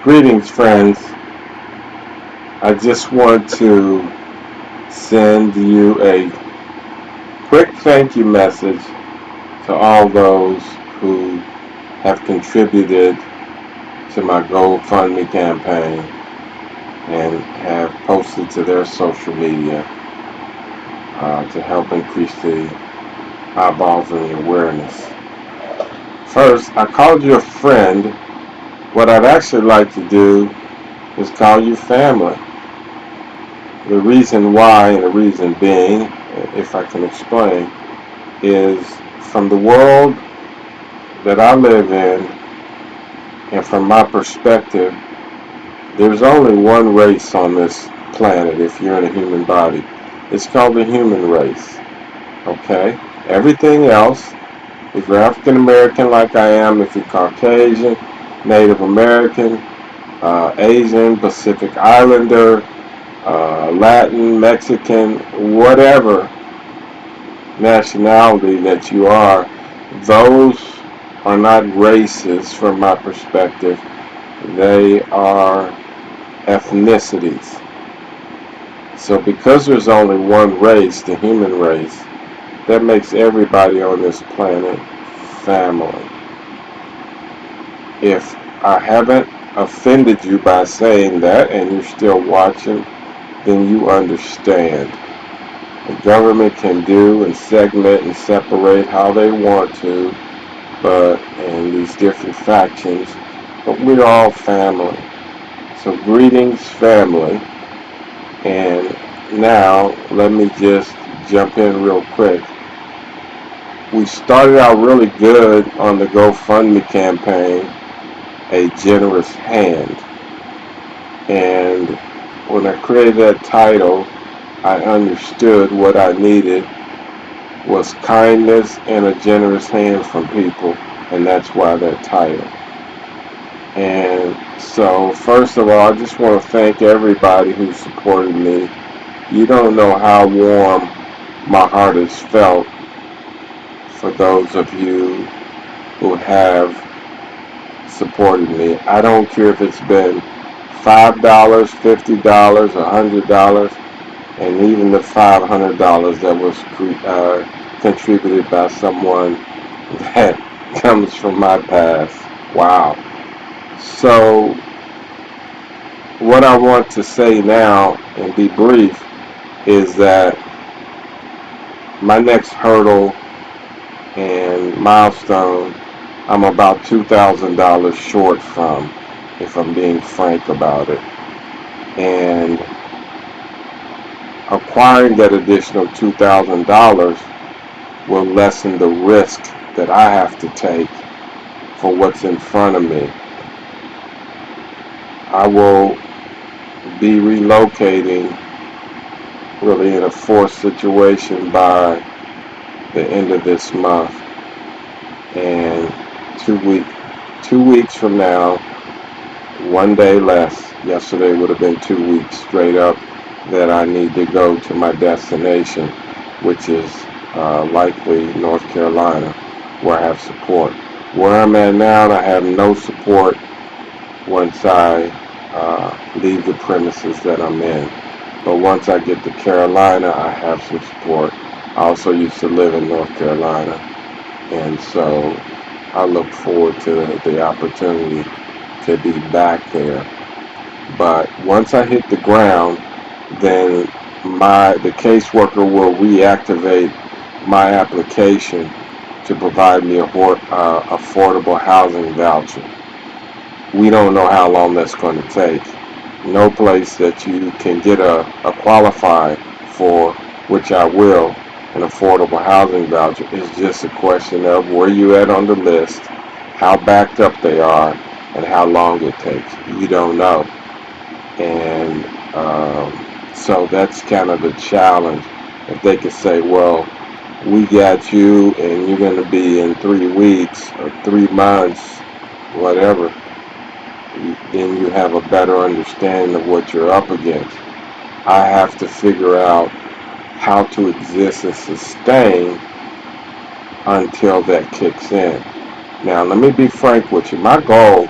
Greetings, friends. I just want to send you a quick thank you message to all those who have contributed to my GoFundMe campaign and have posted to their social media to help increase the eyeballs and the awareness. First, I called you a friend. What I'd actually like to do is call you family. The reason why, and the reason being, if I can explain, is from the world that I live in, and from my perspective, there's only one race on this planet if you're in a human body. It's called the human race. Okay? Everything else, if you're African American like I am, if you're Caucasian, Native American, Asian, Pacific Islander, Latin, Mexican, whatever nationality that you are, those are not races from my perspective. They are ethnicities. So because there's only one race, the human race, that makes everybody on this planet family. If I haven't offended you by saying that and you're still watching, then you understand. The government can do and segment and separate how they want to, but in these different factions, but we're all family. So greetings, family. And now let me just jump in real quick. We started out really good on the GoFundMe campaign, A Generous Hand. And when I created that title, I understood what I needed was kindness and a generous hand from people, and that's why that title. And so, first of all, I just want to thank everybody who supported me. You don't know how warm my heart has felt for those of you who have supported me. I don't care if it's been $5, $50, $100, and even the $500 that was contributed by someone that comes from my past. Wow. So what I want to say now, and be brief, is that my next hurdle and milestone, I'm about $2,000 short from, if I'm being frank about it. And acquiring that additional $2,000 will lessen the risk that I have to take for what's in front of me. I will be relocating really in a forced situation by the end of this month. And 2 weeks from now, one day less, yesterday would have been 2 weeks straight up, that I need to go to my destination, which is likely North Carolina, where I have support. Where I'm at now, I have no support once I leave the premises that I'm in. But once I get to Carolina, I have some support. I also used to live in North Carolina, and so I look forward to the opportunity to be back there. But once I hit the ground, then the caseworker will reactivate my application to provide me a affordable housing voucher. We don't know how long that's going to take. No place that you can get a qualify for, which I will, an affordable housing voucher, is just a question of where you at on the list, how backed up they are, and how long it takes. You don't know. And so that's kind of the challenge. If they could say, well, we got you and you're going to be in 3 weeks or 3 months, whatever, then you have a better understanding of what you're up against. I have to figure out how to exist and sustain until that kicks in. Now, let me be frank with you. My goal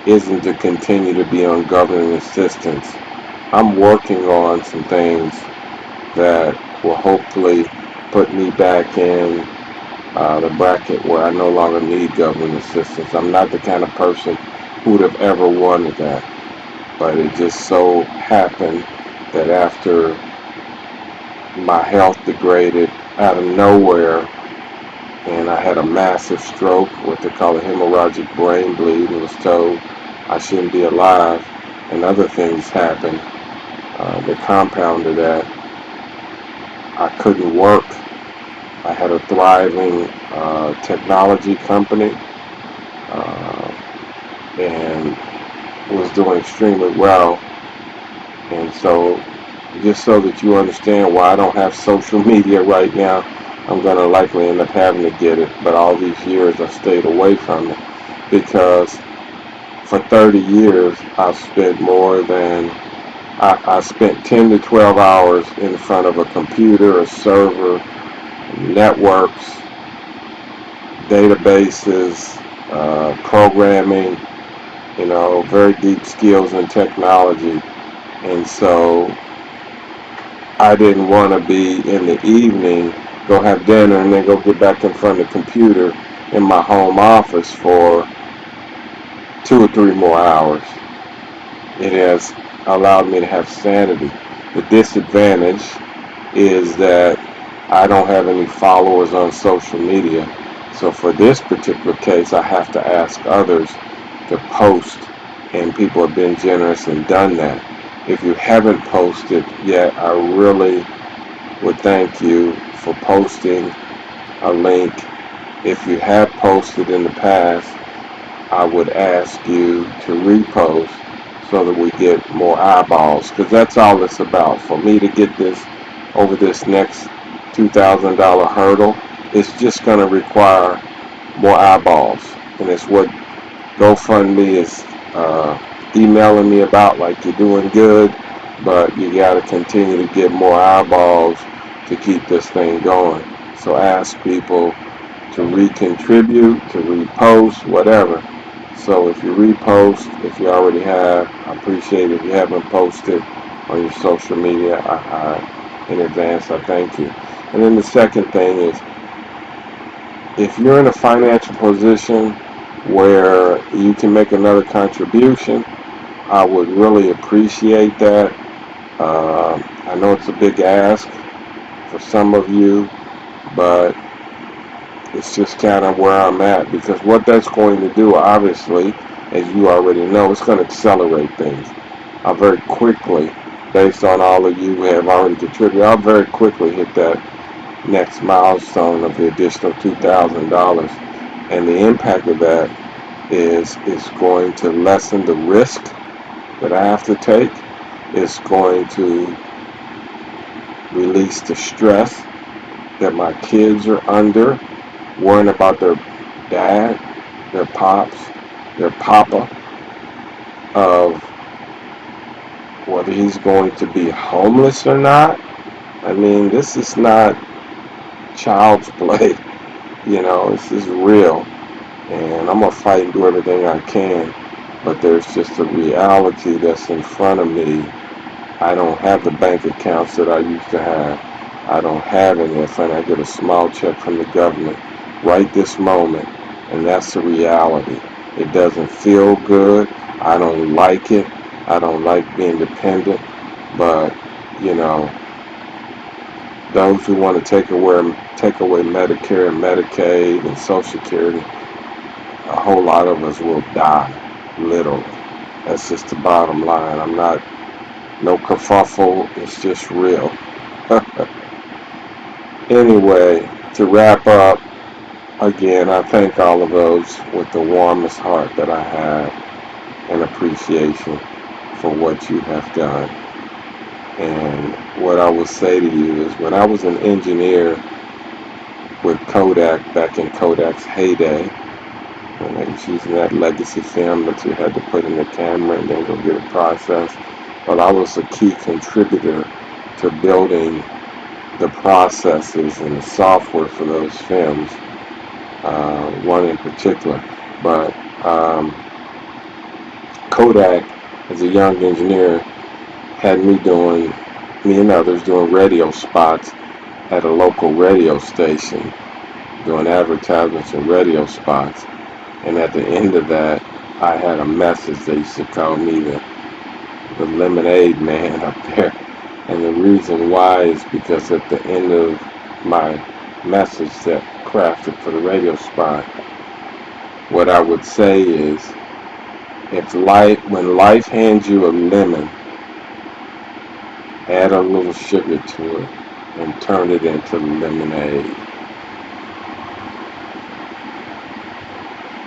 isn't to continue to be on government assistance. I'm working on some things that will hopefully put me back in the bracket where I no longer need government assistance. I'm not the kind of person who would have ever wanted that, but it just so happened that after my health degraded out of nowhere and I had a massive stroke, what they call a hemorrhagic brain bleed, and was told I shouldn't be alive, and other things happened that compounded that. I couldn't work. I had a thriving technology company and was doing extremely well. And so, just so that you understand why I don't have social media right now, I'm going to likely end up having to get it. But all these years I stayed away from it because for 30 years I've spent more than I spent 10 to 12 hours in front of a computer, a server, networks, databases, programming, very deep skills in technology. And so I didn't want to be in the evening, go have dinner, and then go get back in front of the computer in my home office for 2 or 3 more hours. It has allowed me to have sanity. The disadvantage is that I don't have any followers on social media. So for this particular case, I have to ask others to post, and people have been generous and done that. If you haven't posted yet, I really would thank you for posting a link. If you have posted in the past, I would ask you to repost so that we get more eyeballs, because that's all it's about. For me to get this over this next $2,000 hurdle, it's just going to require more eyeballs, and it's what GoFundMe is emailing me about, like you're doing good, but you got to continue to get more eyeballs to keep this thing going. So ask people to recontribute, to repost, whatever. So if you repost, if you already have, I appreciate it. If you haven't posted on your social media, in advance, I thank you. And then the second thing is, if you're in a financial position where you can make another contribution, I would really appreciate that. I know it's a big ask for some of you, but it's just kind of where I'm at, because what that's going to do, obviously, as you already know, it's going to accelerate things. I'll very quickly, based on all of you who have already contributed, I'll very quickly hit that next milestone of the additional $2,000. And the impact of that is going to lessen the risk that I have to take. It's going to release the stress that my kids are under, worrying about their dad, their pops, their papa, of whether he's going to be homeless or not. I mean, this is not child's play. This is real. And I'm going to fight and do everything I can. But there's just a reality that's in front of me. I don't have the bank accounts that I used to have. I don't have any. If I get a small check from the government right this moment, and that's the reality. It doesn't feel good. I don't like it. I don't like being dependent. But, those who want to take away Medicare and Medicaid and Social Security, a whole lot of us will die, literally. That's just the bottom line. I'm not no kerfuffle. It's just real. Anyway, to wrap up, again, I thank all of those with the warmest heart that I have and appreciation for what you have done. And what I will say to you is, when I was an engineer with Kodak back in Kodak's heyday, when they was using that legacy film that you had to put in the camera and then go get it processed, well, I was a key contributor to building the processes and the software for those films, one in particular. But Kodak, as a young engineer, had me and others doing radio spots at a local radio station, doing advertisements and radio spots. And at the end of that, I had a message. They used to call me the lemonade man up there. And the reason why is because at the end of my message that crafted for the radio spot, what I would say is, when life hands you a lemon, add a little sugar to it and turn it into lemonade.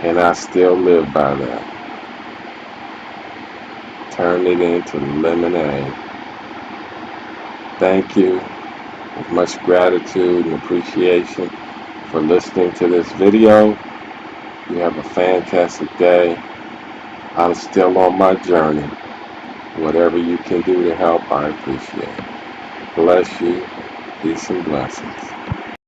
And I still live by that. Turn it into lemonade. Thank you with much gratitude and appreciation for listening to this video. You have a fantastic day. I'm still on my journey. Whatever you can do to help, I appreciate. Bless you. Peace and blessings.